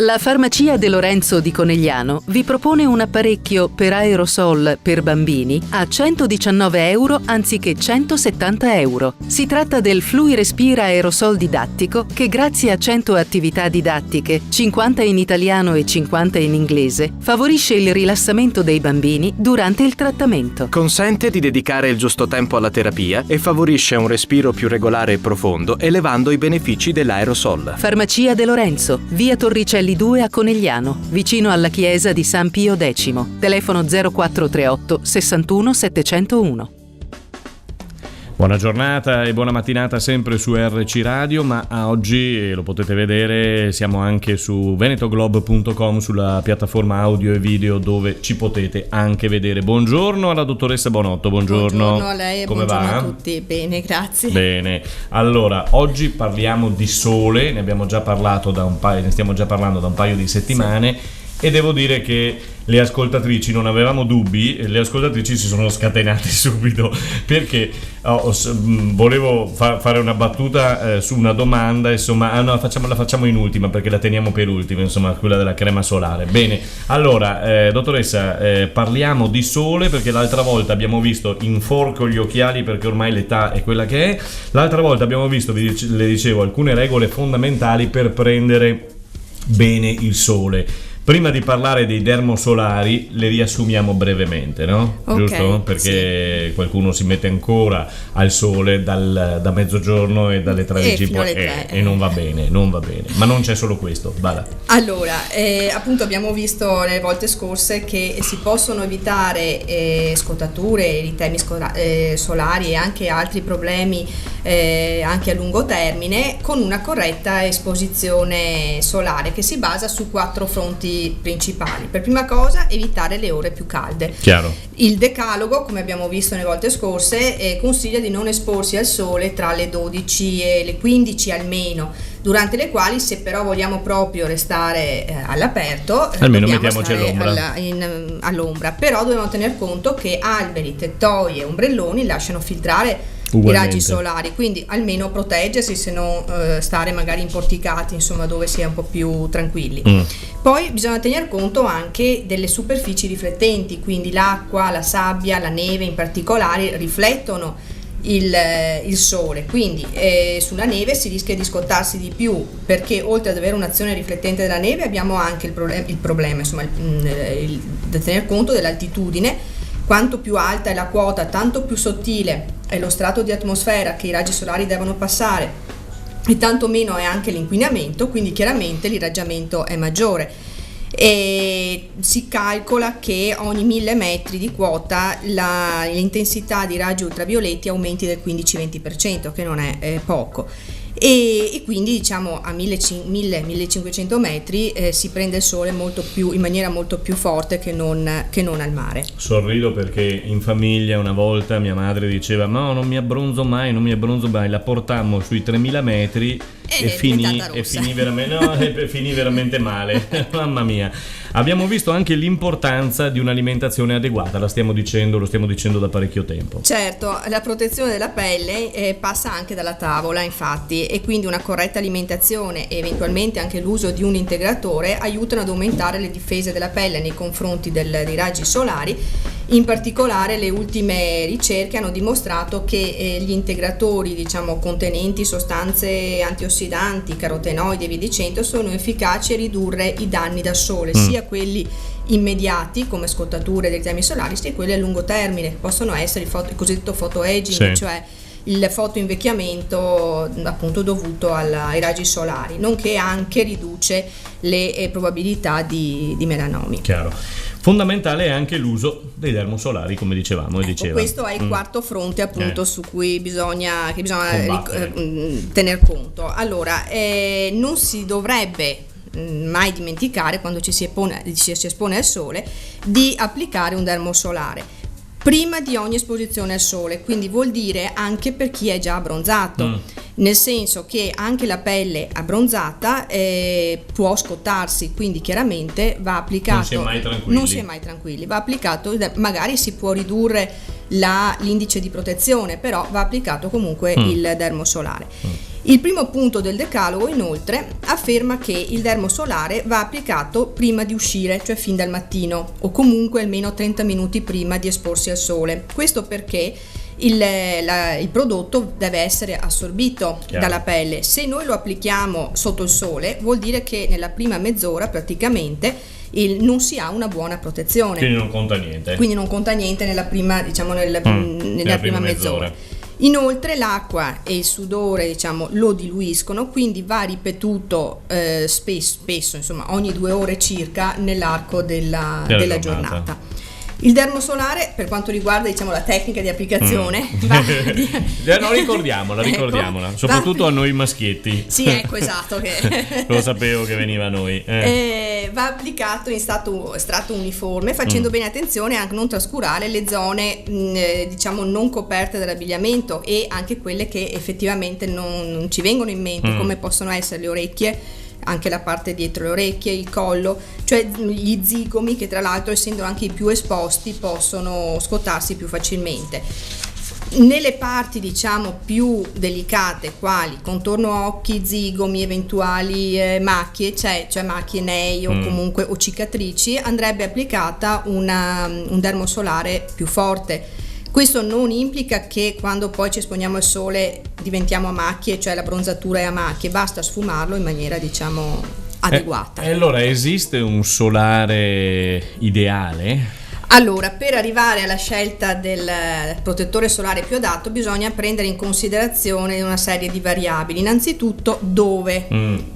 La farmacia De Lorenzo di Conegliano vi propone un apparecchio per aerosol per bambini a 119 euro anziché 170 euro. Si tratta del Fluirespira aerosol didattico che grazie a 100 attività didattiche, 50 in italiano e 50 in inglese, favorisce il rilassamento dei bambini durante il trattamento. Consente di dedicare il giusto tempo alla terapia e favorisce un respiro più regolare e profondo, elevando i benefici dell'aerosol. Farmacia De Lorenzo, via Torricelli 2 a Conegliano, vicino alla chiesa di San Pio X. Telefono 0438 61 701. Buona giornata e buona mattinata sempre su RC Radio, ma oggi lo potete vedere, siamo anche su venetoglobe.com, sulla piattaforma audio e video dove ci potete anche vedere. Buongiorno alla dottoressa Bonotto, buongiorno. Buongiorno a lei e come buongiorno va? a tutti. Bene, grazie. Bene, allora oggi parliamo di sole, ne abbiamo già parlato ne stiamo già parlando da un paio di settimane. Sì. E devo dire che le ascoltatrici, non avevamo dubbi, le ascoltatrici si sono scatenate subito perché volevo fare una battuta su una domanda, insomma, no, la facciamo in ultima perché la teniamo per ultima, insomma, quella della crema solare. Bene, allora, dottoressa, parliamo di sole perché l'altra volta abbiamo visto, inforco gli occhiali perché ormai l'età è quella che è, l'altra volta abbiamo visto, le dicevo, alcune regole fondamentali per prendere bene il sole. Prima di parlare dei dermosolari le riassumiamo brevemente, no? Okay, giusto? Perché sì, qualcuno si mette ancora al sole da mezzogiorno e dalle 13 e non va bene, ma non c'è solo questo, vada. Allora, appunto abbiamo visto nelle volte scorse che si possono evitare scottature, eritemi solari e anche altri problemi anche a lungo termine con una corretta esposizione solare che si basa su 4 fronti principali. Per prima cosa, evitare le ore più calde. Chiaro. Il decalogo, come abbiamo visto nelle volte scorse, consiglia di non esporsi al sole tra le 12 e le 15 almeno, durante le quali, se però vogliamo proprio restare all'aperto, almeno mettiamoci all'ombra. Però dobbiamo tener conto che alberi, tettoie e ombrelloni lasciano filtrare i raggi solari, quindi almeno proteggersi, se non stare magari in porticati, insomma, dove si è un po' più tranquilli. Poi bisogna tener conto anche delle superfici riflettenti, quindi l'acqua, la sabbia, la neve in particolare riflettono il sole, quindi sulla neve si rischia di scottarsi di più perché oltre ad avere un'azione riflettente della neve abbiamo anche il problema, insomma, da tener conto dell'altitudine. Quanto più alta è la quota, tanto più sottile è lo strato di atmosfera che i raggi solari devono passare e tanto meno è anche l'inquinamento, quindi chiaramente l'irraggiamento è maggiore. E si calcola che ogni 1000 metri di quota l'intensità di raggi ultravioletti aumenti del 15-20%, che non è poco. E quindi diciamo a 1000-1500 metri si prende il sole in maniera molto più forte che non al mare. Sorrido perché in famiglia una volta mia madre diceva no, non mi abbronzo mai, la portammo sui 3000 metri e finì veramente male. Mamma mia. Abbiamo visto anche l'importanza di un'alimentazione adeguata, lo stiamo dicendo da parecchio tempo. Certo, la protezione della pelle passa anche dalla tavola, infatti, e quindi una corretta alimentazione e eventualmente anche l'uso di un integratore aiutano ad aumentare le difese della pelle nei confronti dei raggi solari. In particolare le ultime ricerche hanno dimostrato che gli integratori, diciamo, contenenti sostanze antiossidanti, carotenoidi e via dicendo, sono efficaci a ridurre i danni da sole, sia quelli immediati come scottature dei temi solari, sia quelli a lungo termine, che possono essere il cosiddetto photoaging, sì, cioè il fotoinvecchiamento appunto dovuto ai raggi solari, nonché anche riduce le probabilità di melanomi. Chiaro. Fondamentale è anche l'uso dei dermosolari, come dicevamo. Questo è il quarto fronte appunto su cui bisogna tener conto. Allora, non si dovrebbe mai dimenticare, quando ci si espone al sole, di applicare un dermosolare prima di ogni esposizione al sole, quindi vuol dire anche per chi è già abbronzato, nel senso che anche la pelle abbronzata può scottarsi, quindi chiaramente va applicato, non si è mai tranquilli, va applicato, magari si può ridurre l'indice di protezione, però va applicato comunque il dermosolare. Il primo punto del decalogo, inoltre, afferma che il dermosolare va applicato prima di uscire, cioè fin dal mattino, o comunque almeno 30 minuti prima di esporsi al sole. Questo perché il prodotto deve essere assorbito dalla pelle. Se noi lo applichiamo sotto il sole, vuol dire che nella prima mezz'ora praticamente non si ha una buona protezione. Quindi non conta niente. Quindi non conta niente nella prima, diciamo, nella prima mezz'ora. Inoltre l'acqua e il sudore, diciamo, lo diluiscono, quindi va ripetuto spesso, insomma ogni 2 ore circa nell'arco della giornata. Il dermosolare, per quanto riguarda, diciamo, la tecnica di applicazione, no, ricordiamola, soprattutto a noi maschietti. Sì, ecco, esatto, che lo sapevo che veniva a noi. Va applicato in strato uniforme, facendo bene attenzione anche a non trascurare le zone diciamo non coperte dall'abbigliamento e anche quelle che effettivamente non ci vengono in mente, come possono essere le orecchie, anche la parte dietro le orecchie, il collo, cioè gli zigomi, che tra l'altro, essendo anche i più esposti, possono scottarsi più facilmente. Nelle parti, diciamo, più delicate, quali contorno occhi, zigomi, eventuali macchie, cioè macchie nei o comunque o cicatrici, andrebbe applicata un dermosolare più forte. Questo non implica che quando poi ci esponiamo al sole diventiamo a macchie, cioè la bronzatura è a macchie, basta sfumarlo in maniera, diciamo, adeguata. E allora, esiste un solare ideale? Allora, per arrivare alla scelta del protettore solare più adatto bisogna prendere in considerazione una serie di variabili. Innanzitutto, dove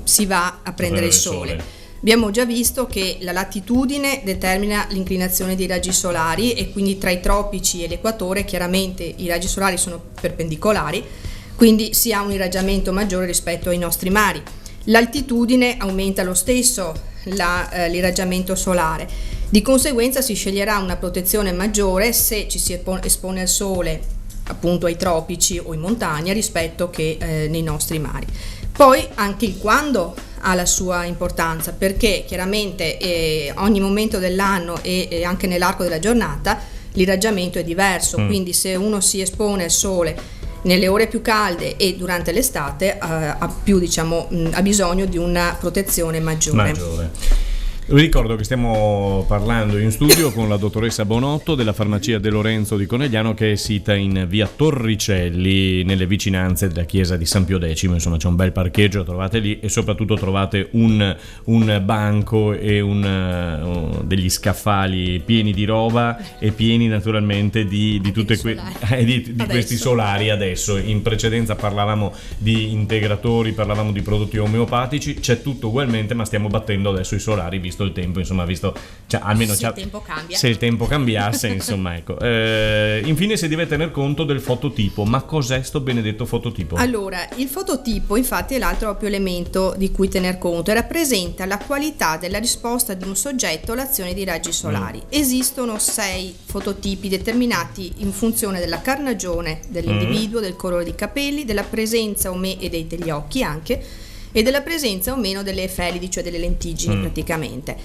si va a prendere il sole. Abbiamo già visto che la latitudine determina l'inclinazione dei raggi solari e quindi tra i tropici e l'equatore chiaramente i raggi solari sono perpendicolari, quindi si ha un irraggiamento maggiore rispetto ai nostri mari. L'altitudine aumenta lo stesso l'irraggiamento solare, di conseguenza si sceglierà una protezione maggiore se ci si espone al sole, appunto ai tropici o in montagna, rispetto che nei nostri mari. Poi anche il quando ha la sua importanza, perché chiaramente ogni momento dell'anno e anche nell'arco della giornata l'irraggiamento è diverso, quindi se uno si espone al sole nelle ore più calde e durante l'estate ha bisogno di una protezione maggiore. Vi ricordo che stiamo parlando in studio con la dottoressa Bonotto della farmacia De Lorenzo di Conegliano, che è sita in via Torricelli, nelle vicinanze della chiesa di San Pio X. Insomma, c'è un bel parcheggio, trovate lì, e soprattutto trovate un banco e degli scaffali pieni di roba e pieni naturalmente di tutte questi solari. Adesso, in precedenza parlavamo di integratori, parlavamo di prodotti omeopatici, c'è tutto ugualmente, ma stiamo battendo adesso i solari, visto il tempo, insomma, almeno se il tempo cambia. Se il tempo cambiasse, insomma, ecco. Infine si deve tener conto del fototipo. Ma cos'è sto benedetto fototipo? Allora, il fototipo infatti è l'altro proprio elemento di cui tener conto e rappresenta la qualità della risposta di un soggetto all'azione di raggi solari. Esistono 6 fototipi determinati in funzione della carnagione dell'individuo, del colore dei capelli, della presenza o meno degli occhi anche, e della presenza o meno delle effelidi, cioè delle lentiggini praticamente.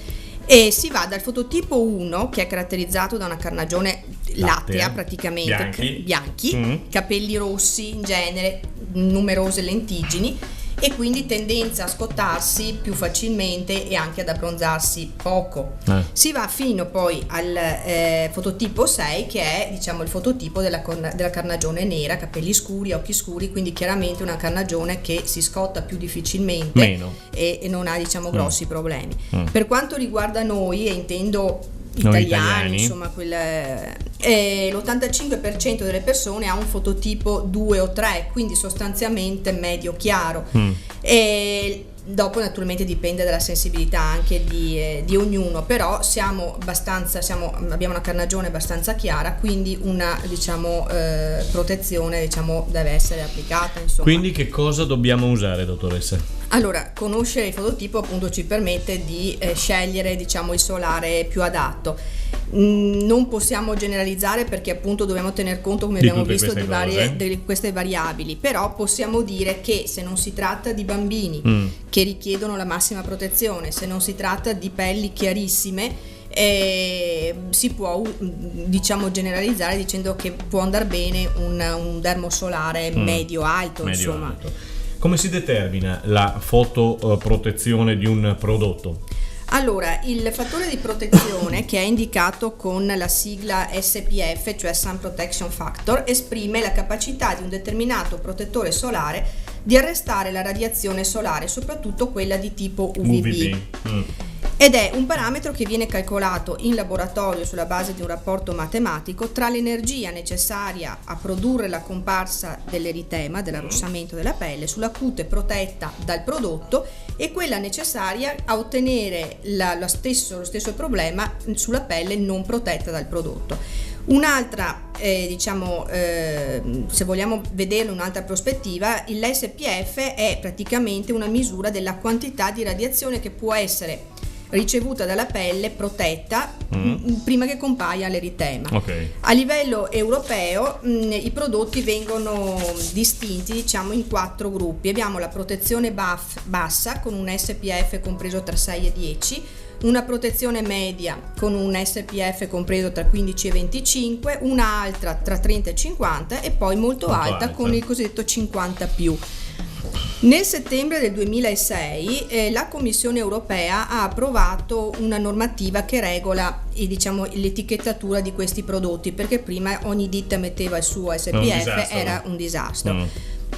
E si va dal fototipo 1, che è caratterizzato da una carnagione lattea praticamente, bianchi, capelli rossi in genere, numerose lentiggini e quindi tendenza a scottarsi più facilmente e anche ad abbronzarsi poco. Si va fino poi al fototipo 6, che è, diciamo, il fototipo della carnagione nera, capelli scuri, occhi scuri, quindi chiaramente una carnagione che si scotta più difficilmente e non ha, diciamo, grossi problemi. Per quanto riguarda noi, e intendo italiani, insomma, l'85% delle persone ha un fototipo 2 o 3, quindi sostanzialmente medio chiaro. E dopo naturalmente dipende dalla sensibilità anche di ognuno, però abbiamo una carnagione abbastanza chiara, quindi una, diciamo, protezione, diciamo, deve essere applicata, insomma. Quindi che cosa dobbiamo usare, dottoressa? Allora, conoscere il fototipo appunto ci permette di scegliere, diciamo, il solare più adatto. Non possiamo generalizzare, perché appunto dobbiamo tener conto, come abbiamo visto, di queste variabili, però possiamo dire che se non si tratta di bambini che richiedono la massima protezione, se non si tratta di pelli chiarissime, si può, diciamo, generalizzare dicendo che può andare bene un dermosolare medio-alto, insomma. Alto. Come si determina la fotoprotezione di un prodotto? Allora, il fattore di protezione, che è indicato con la sigla SPF, cioè Sun Protection Factor, esprime la capacità di un determinato protettore solare di arrestare la radiazione solare, soprattutto quella di tipo UVB. Ed è un parametro che viene calcolato in laboratorio sulla base di un rapporto matematico tra l'energia necessaria a produrre la comparsa dell'eritema, dell'arrossamento della pelle, sulla cute protetta dal prodotto, e quella necessaria a ottenere lo stesso problema sulla pelle non protetta dal prodotto. Un'altra, se vogliamo vederlo in un'altra prospettiva, l'SPF è praticamente una misura della quantità di radiazione che può essere ricevuta dalla pelle protetta prima che compaia l'eritema. A livello europeo i prodotti vengono distinti in 4 gruppi. Abbiamo la protezione bassa con un SPF compreso tra 6 e 10, una protezione media con un SPF compreso tra 15 e 25, una altra tra 30 e 50 e poi molto alta con il cosiddetto 50+. Nel settembre del 2006 la Commissione europea ha approvato una normativa che regola l'etichettatura di questi prodotti, perché prima ogni ditta metteva il suo SPF, era un disastro.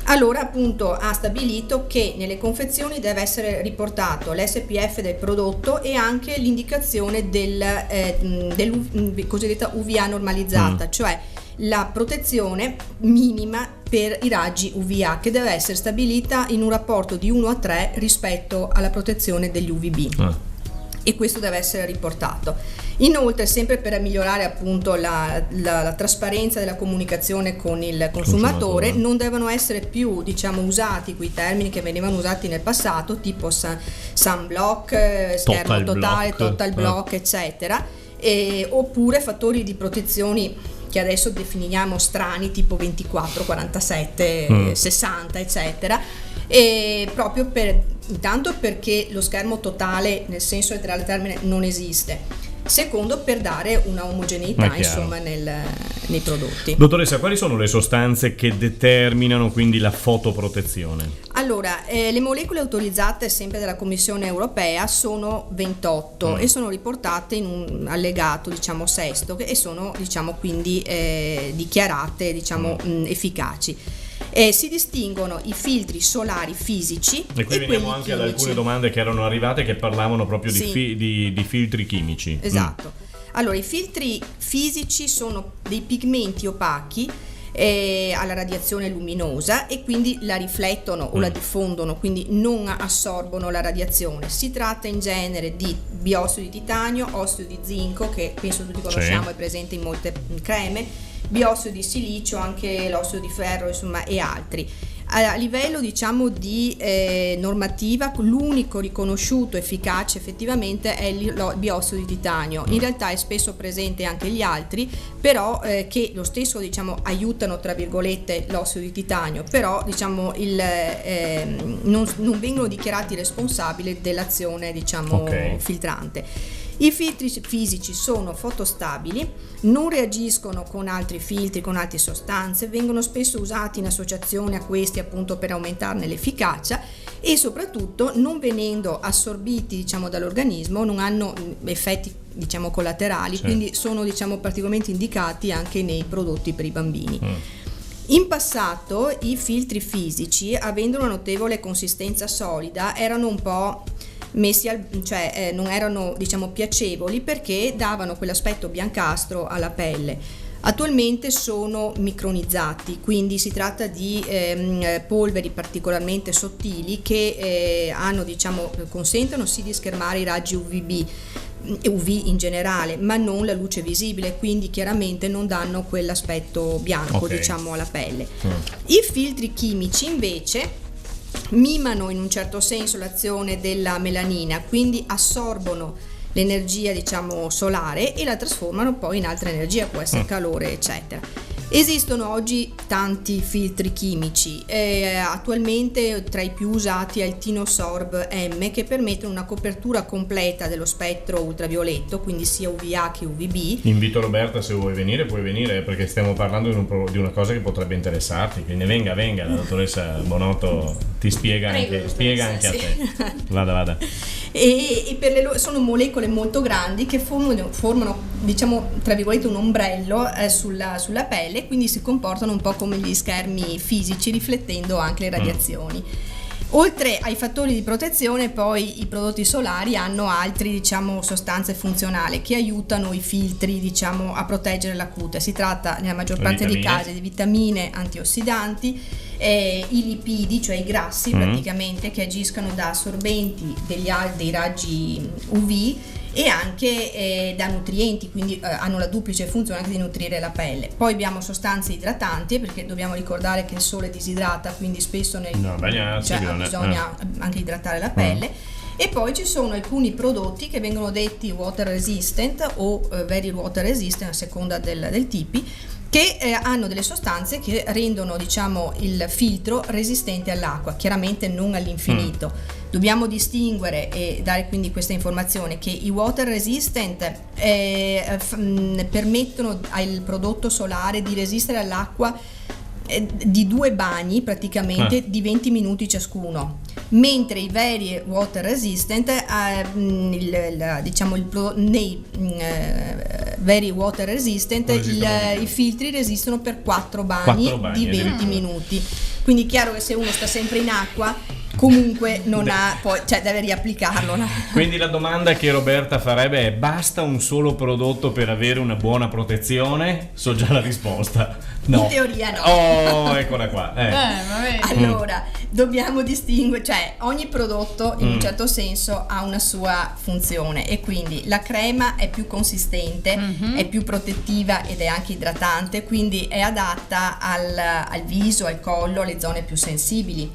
Allora appunto ha stabilito che nelle confezioni deve essere riportato l'SPF del prodotto e anche l'indicazione del cosiddetta UVA normalizzata, cioè la protezione minima per i raggi UVA, che deve essere stabilita in un rapporto di 1 a 3 rispetto alla protezione degli UVB. E questo deve essere riportato. Inoltre, sempre per migliorare appunto la trasparenza della comunicazione con il consumatore, non devono essere più usati quei termini che venivano usati nel passato, tipo sunblock, schermo totale, total block, eccetera, oppure fattori di protezione che adesso definiamo strani, tipo 24, 47, 60, eccetera, e proprio intanto perché lo schermo totale nel senso letterale del termine non esiste, secondo per dare una omogeneità nei prodotti. Dottoressa, quali sono le sostanze che determinano quindi la fotoprotezione? Allora, le molecole autorizzate sempre dalla Commissione europea sono 28 e sono riportate in un allegato sesto, e sono quindi dichiarate efficaci. Si distinguono i filtri solari fisici e qui veniamo anche ad alcune domande che erano arrivate che parlavano proprio di filtri chimici. Esatto. Allora, i filtri fisici sono dei pigmenti opachi alla radiazione luminosa e quindi la riflettono o la diffondono, quindi non assorbono la radiazione. Si tratta in genere di biossido di titanio, ossido di zinco, che penso tutti conosciamo, è presente in molte creme, biossido di silicio, anche l'ossido di ferro, e altri. A livello di normativa, l'unico riconosciuto efficace effettivamente è il biossido di titanio. In realtà è spesso presente anche gli altri, però che lo stesso aiutano tra virgolette l'ossido di titanio, però non vengono dichiarati responsabili dell'azione filtrante. I filtri fisici sono fotostabili, non reagiscono con altri filtri, con altre sostanze, vengono spesso usati in associazione a questi appunto per aumentarne l'efficacia, e soprattutto non venendo assorbiti dall'organismo non hanno effetti collaterali, quindi sono particolarmente indicati anche nei prodotti per i bambini. In passato i filtri fisici, avendo una notevole consistenza solida, erano un po' messi non erano piacevoli, perché davano quell'aspetto biancastro alla pelle. Attualmente sono micronizzati, quindi si tratta di polveri particolarmente sottili che consentono sì di schermare i raggi UV in generale, ma non la luce visibile, quindi chiaramente non danno quell'aspetto bianco alla pelle. I filtri chimici invece mimano in un certo senso l'azione della melanina, quindi assorbono l'energia solare e la trasformano poi in altra energia, può essere calore eccetera. Esistono oggi tanti filtri chimici, attualmente tra i più usati è il Tinosorb M, che permettono una copertura completa dello spettro ultravioletto, quindi sia UVA che UVB. Invito Roberta, se vuoi venire puoi venire, perché stiamo parlando di una cosa che potrebbe interessarti, quindi venga, la dottoressa Bonotto ti spiega anche a te. Vada. E sono molecole molto grandi che formano diciamo tra virgolette un ombrello sulla pelle, quindi si comportano un po' come gli schermi fisici, riflettendo anche le radiazioni. Oltre ai fattori di protezione, poi i prodotti solari hanno altri, diciamo, sostanze funzionali che aiutano i filtri, diciamo, a proteggere la cute. Si tratta nella maggior parte dei casi di vitamine, antiossidanti, i lipidi, cioè i grassi praticamente, che agiscono da assorbenti dei raggi UV, e anche da nutrienti, quindi hanno la duplice funzione anche di nutrire la pelle. Poi abbiamo sostanze idratanti, perché dobbiamo ricordare che il sole disidrata, quindi spesso bisogna anche idratare la pelle. E poi ci sono alcuni prodotti che vengono detti water resistant o very water resistant, a seconda del tipi, che hanno delle sostanze che rendono, diciamo, il filtro resistente all'acqua, chiaramente non all'infinito. Dobbiamo distinguere e dare quindi questa informazione, che i water resistant permettono al prodotto solare di resistere all'acqua di 2 bagni praticamente di 20 minuti ciascuno, mentre i very water resistant nei very water resistant i filtri resistono per 4 bagni di 20 minuti. Quindi è chiaro che se uno sta sempre in acqua comunque deve riapplicarlo. Quindi la domanda che Roberta farebbe è: basta un solo prodotto per avere una buona protezione? So già la risposta. No. In teoria no. Oh, eccola qua. Allora, dobbiamo distinguere, cioè ogni prodotto in un certo senso ha una sua funzione, e quindi la crema è più consistente, è più protettiva ed è anche idratante, quindi è adatta al viso, al collo, alle zone più sensibili,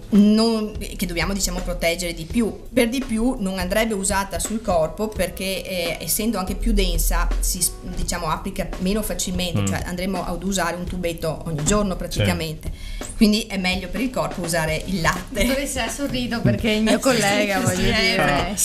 che dobbiamo, diciamo, proteggere di più. Per di più non andrebbe usata sul corpo, perché essendo anche più densa si, diciamo, applica meno facilmente, cioè andremo ad usare un tubetto ogni giorno praticamente, quindi è meglio per il corpo usare il latte. Dovesse sorrido perché il mio collega, voglio dire,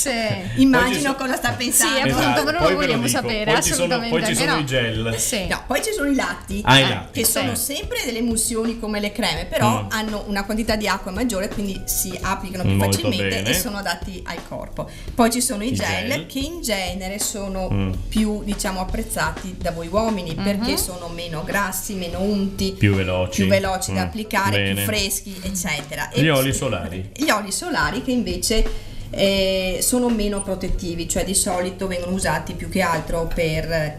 immagino cosa sta pensando. Sì, appunto, però lo vogliamo sapere. Poi assolutamente. Poi ci sono i gel. No, poi ci sono i latti, che sono sempre delle emulsioni come le creme, però hanno una quantità di acqua maggiore, quindi si applicano più Molto facilmente bene. e sono adatti al corpo. Poi ci sono i gel che in genere sono più, diciamo, apprezzati da voi uomini, perché sono meno grassi, meno unti, più veloci da applicare, più freschi, eccetera. Gli oli solari che invece sono meno protettivi, cioè di solito vengono usati più che altro per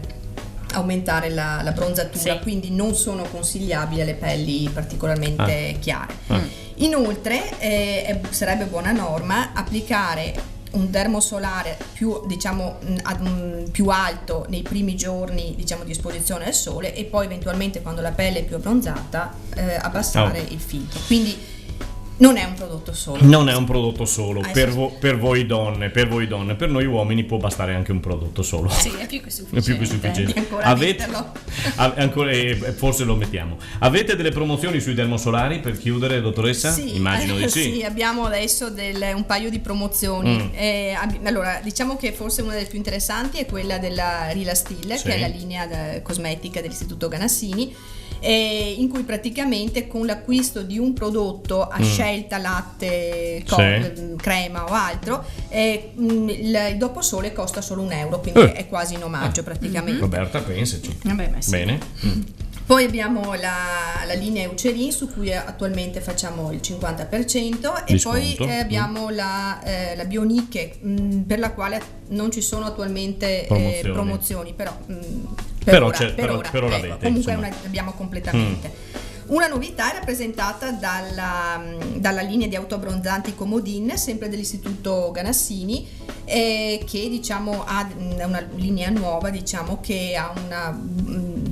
aumentare la bronzatura, quindi non sono consigliabili alle pelli particolarmente chiare. Inoltre sarebbe buona norma applicare un dermosolare più, diciamo, più alto nei primi giorni, diciamo, di esposizione al sole, e poi eventualmente, quando la pelle è più abbronzata, abbassare il filtro. Quindi non è un prodotto solo. Per voi donne, per noi uomini può bastare anche un prodotto solo. Sì, è più che sufficiente. Ancora forse lo mettiamo. Avete delle promozioni sui dermosolari per chiudere, dottoressa? Sì, immagino di sì. Sì, abbiamo adesso un paio di promozioni. Allora, diciamo che forse una delle più interessanti è quella della Rilastil, che è la linea cosmetica dell'Istituto Ganassini, in cui praticamente con l'acquisto di un prodotto a scelta, latte, crema o altro, il doposole costa solo €1, quindi è quasi in omaggio praticamente. Roberta, pensaci. Bene. Poi abbiamo la linea Eucerin, su cui attualmente facciamo il 50%, e poi abbiamo la Bioniche, per la quale non ci sono attualmente promozioni, però per ora l'avete, comunque l'abbiamo completamente. Una novità è rappresentata dalla linea di autoabbronzanti Comodin, sempre dell'Istituto Ganassini, che, diciamo, ha una linea nuova, diciamo, che ha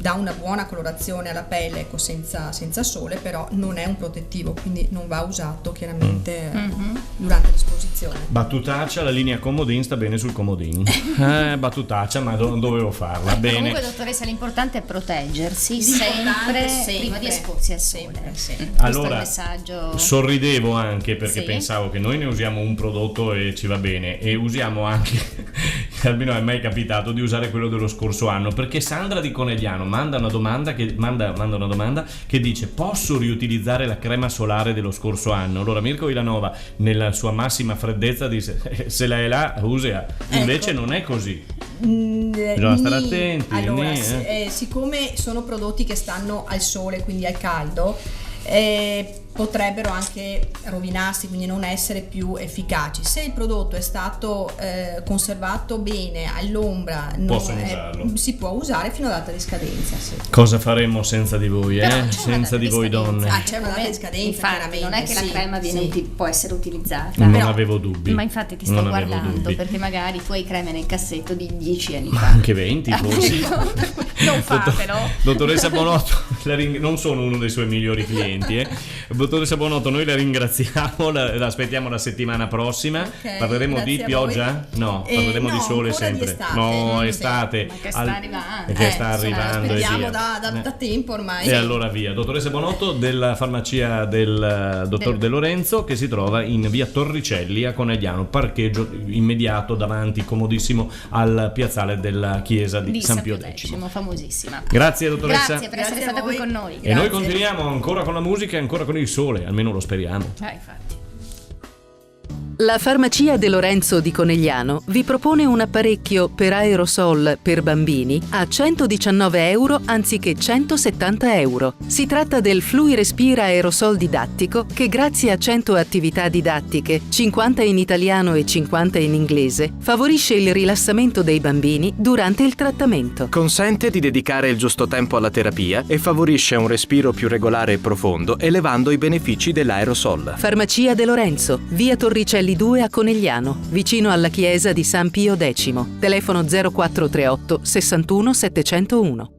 dà una buona colorazione alla pelle, ecco, senza sole, però non è un protettivo, quindi non va usato chiaramente durante l'esposizione. Battutaccia, la linea Comodin sta bene sul Comodin. Battutaccia, ma non dovevo farla. Bene. Comunque, dottoressa, l'importante è proteggersi L'importante sempre prima di esporsi al sole. Sì. Questo è il Allora, messaggio. sorridevo anche perché Sì. pensavo che noi ne usiamo un prodotto e ci va bene, e usiamo anche, almeno è mai capitato di usare quello dello scorso anno, perché Sandra di Conegliano manda una domanda che dice: posso riutilizzare la crema solare dello scorso anno? Allora Mirko Vilanova, nella sua massima freddezza, dice: se la è là, usa. Invece Ecco. non è così. Bisogna stare attenti. Allora, siccome sono prodotti che stanno al sole, quindi al caldo, potrebbero anche rovinarsi, quindi non essere più efficaci. Se il prodotto è stato conservato bene all'ombra, Posso usarlo. si può usare fino a data di scadenza. Sì. Cosa faremo senza di voi, Però c'è una senza data di di voi scadenza. donne? C'è una data di scadenza, Infatti, chiaramente, non è che la sì, crema viene sì. può essere utilizzata. Non Però- avevo dubbi. Ma infatti ti sto Non avevo guardando, dubbi. perché magari tu hai creme nel cassetto di 10 anni Ma fa. anche 20 forse. Non fatelo. Dottoressa Bonotto, non sono uno dei suoi migliori clienti. Dottoressa Bonotto, noi la ringraziamo, la aspettiamo la settimana prossima. Ok, Parleremo di grazie a pioggia? No, parleremo no, di sole ancora di sempre. estate. No, Sì. estate. Ma che sta arrivando. Che sta Insomma, arrivando e aspettiamo via. da tempo ormai. E allora via. Dottoressa Bonotto della farmacia del dottor De Lorenzo, che si trova in via Torricelli a Conegliano, parcheggio immediato davanti, comodissimo, al piazzale della chiesa di San Pio X. Famosissima. Grazie dottoressa. Grazie per essere Grazie a stata qui voi. con noi. E noi Grazie. continuiamo ancora con la musica e ancora con il sole, almeno lo speriamo. Infatti. La farmacia De Lorenzo di Conegliano vi propone un apparecchio per aerosol per bambini a 119 euro anziché 170 euro. Si tratta del FluiRespira aerosol didattico che, grazie a 100 attività didattiche, 50 in italiano e 50 in inglese, favorisce il rilassamento dei bambini durante il trattamento. Consente di dedicare il giusto tempo alla terapia e favorisce un respiro più regolare e profondo, elevando i benefici dell'aerosol. Farmacia De Lorenzo, via Torricelli 2 a Conegliano, vicino alla chiesa di San Pio X. Telefono 0438 61 701.